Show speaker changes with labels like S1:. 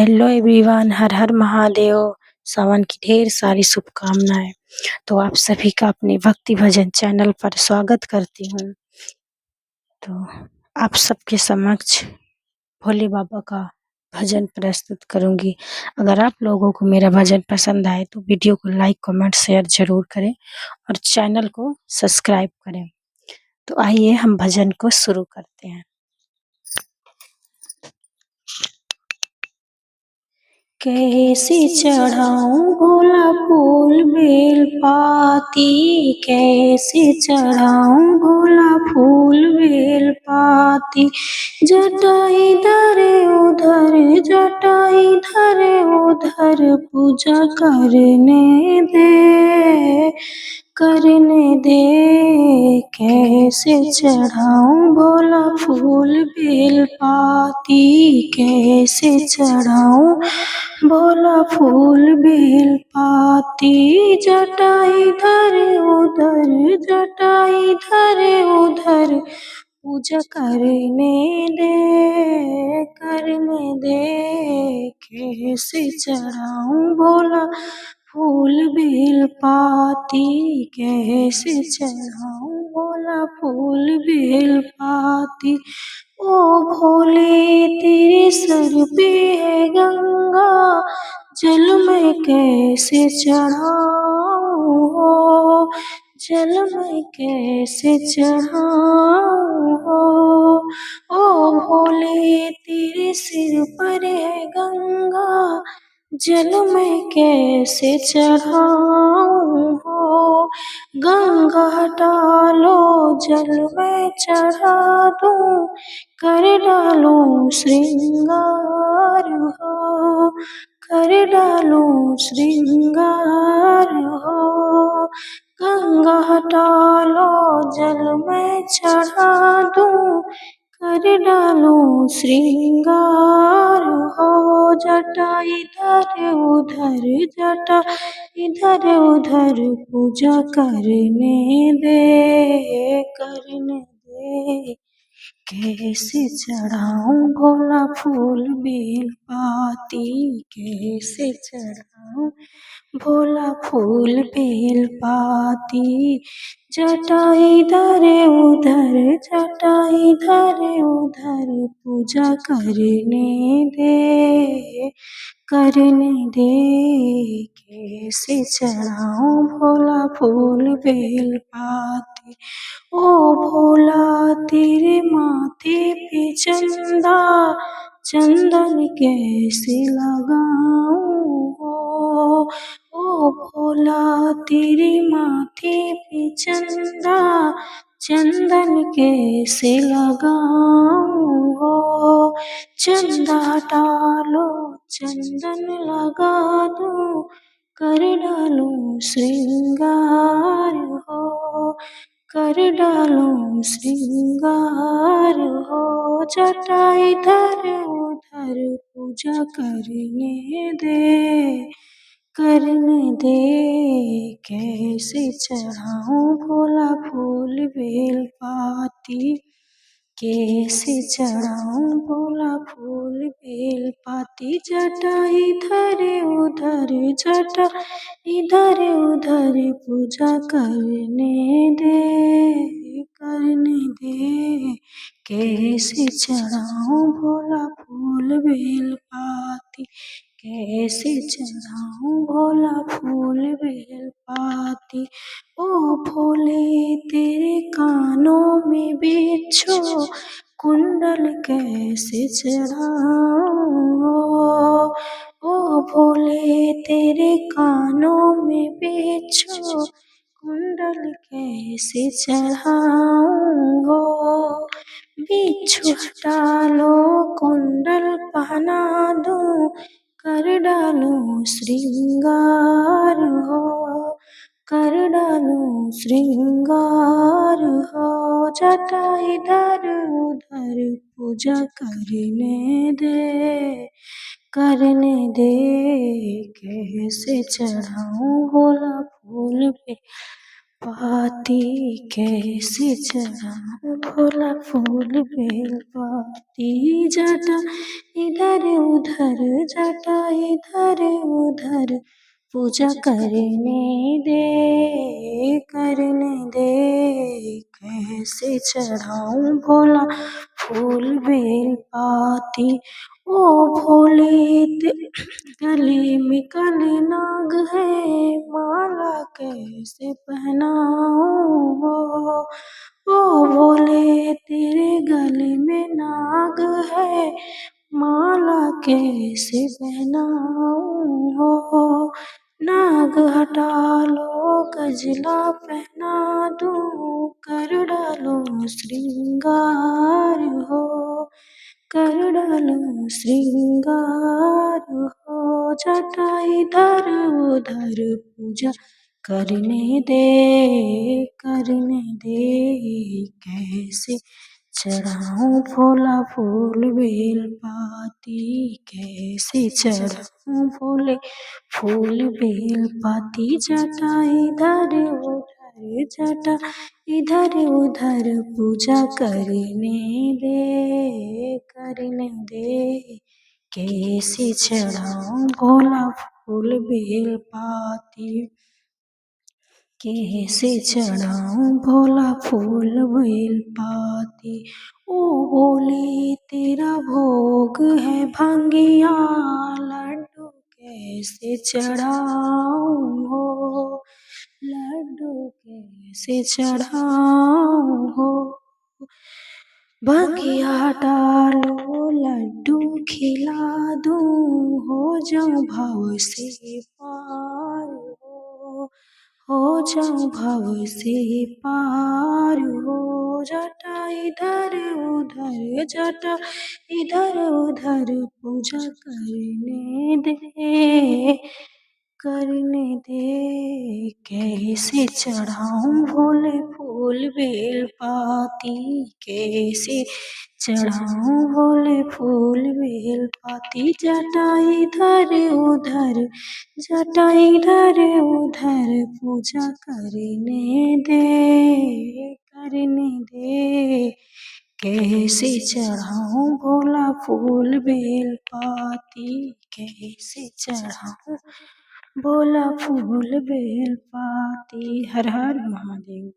S1: Hello everyone, हर हर महादेव। सावन की ढेर सारी शुभकामनाएं। तो आप सभी का अपने भक्ति भजन चैनल पर स्वागत करती हूँ। तो आप सबके समक्ष भोले बाबा का भजन प्रस्तुत करूंगी। अगर आप लोगों को मेरा भजन पसंद आए तो वीडियो को लाइक कमेंट शेयर जरूर करें और चैनल को सब्सक्राइब करें। तो आइए हम भजन को शुरू करते हैं। कैसे चढ़ाऊं भोला फूल बेल पाती, कैसे चढ़ाऊं भोला फूल बेल पाती। जटा इधर उधर, जटा इधर उधर, पूजा करने दे, करने दे। कैसे चढ़ाऊं भोला फूल बेल पाती, कैसे चढ़ाऊं भोला फूल बेल पाती। जटा इधर उधर, जटा इधर उधर, पूजा करने दे, करने दे। कैसे चढ़ाऊं भोला फूल बेल पाती, कैसे चढ़ाऊं भोला फूल बेल पाती। ओ भोले तेरे सर पे है गंगा, जल मैं कैसे चढ़ाऊं हो, जल मैं कैसे चढ़ाऊं हो। ओ भोले तेरे सिर पर है गंगा, जल मैं कैसे चढ़ाऊं हो। गंगा डालो जल मैं चढ़ा दूं, कर डालूं श्रृंगार हो, कर डालूं श्रृंगार हो। गंगा डालो जल मैं चढ़ा दूं, कर डालूं श्रृंगार हो। जटा इधर उधर, जटा इधर उधर, पूजा करने दे, करने दे। कैसे चढ़ाऊं भोला फूल बेल पाती, कैसे चढ़ाऊं भोला फूल बेल पाती। जटा इधर उधर, जटा इधर उधर, पूजा करने दे, करने दे। कैसे चढ़ाऊं भोला फूल बेल पाती। ओ भोला तेरे माथे पे चंदा, चंदन कैसे लगाऊं हो। ओ भोला तेरे माथे पे चंदा, चंदन कैसे लगाऊं हो। चंदा डालो चंदन लगा दूं, कर डालूं श्रृंगार हो, कर डालूं श्रृंगार हो। जटा इधर उधर, पूजा करने दे, करने दे। कैसे चढ़ाऊं भोला फूल बेल पाती, कैसे चढ़ाऊं भोला फूल बेल पाती। जटा इधर उधर, जटा इधर उधर, पूजा करने दे, करने दे। कैसे चढ़ाऊं भोला फूल बेल पाती, कैसे चढ़ाऊं भोला फूल बेल पाती। ओ भोले तेरे कानों में बिच्छू कुंडल कैसे चढ़ाऊं हो। ओ भोले तेरे कानों में बिच्छू कुंडल कैसे चढ़ाऊं हो। बिच्छू हटा लो कुंडल पहना दूं, कर डालूं श्रृंगार हो, कर डालूं श्रृंगार हो। जटा इधर उधर, पूजा करने दे, करने दे। कैसे चढ़ाऊं भोला फूल पे पाती कैसे चढ़ाऊं भोला फूल बेल पाती। जटा इधर उधर जटा इधर उधर पूजा करने दे कैसे चढ़ाऊं भोला फूल बेल पाती। ओ भोले गले में काले नाग है माला कैसे पहनाऊं हो। ओ भोले तेरे गले में नाग है माला कैसे पहनाऊं हो। नाग हटा लो गजला पहना दूं कर डालो श्रृंगार हो। कर डालो श्रृंगार हो। जटा इधर उधर पूजा करने दे कैसे चढ़ाऊं भोला फूल बेल पाती। कैसे चढ़ाऊं भोले फूल बेल पाती। जटा इधर उधर जटा इधर उधर पूजा करने दे कैसे चढ़ाऊं भोला फूल बेल पाती। कैसे चढ़ाऊं भोला फूल बेल पाती। ओ भोले तेरा भोग है भंगिया लड्डू कैसे चढ़ाऊं हो। लड्डू कैसे चढ़ाऊं हो। भंगिया डालो लड्डू खिला दूं हो जाऊं भव से पार हो जाऊं भव से पार हो। जटा इधर उधर जटा इधर उधर पूजा करने दे कैसे चढ़ाऊं भोले फूल बेल पाती। कैसे चढ़ाऊं भोले फूल बेल पाती। जटा इधर उधर जटा इधर उधर पूजा करने दे कैसे चढ़ाऊं भोला फूल बेल पाती। कैसे चढ़ाऊं भोला फूल बेल पाती। हर हर महादेव।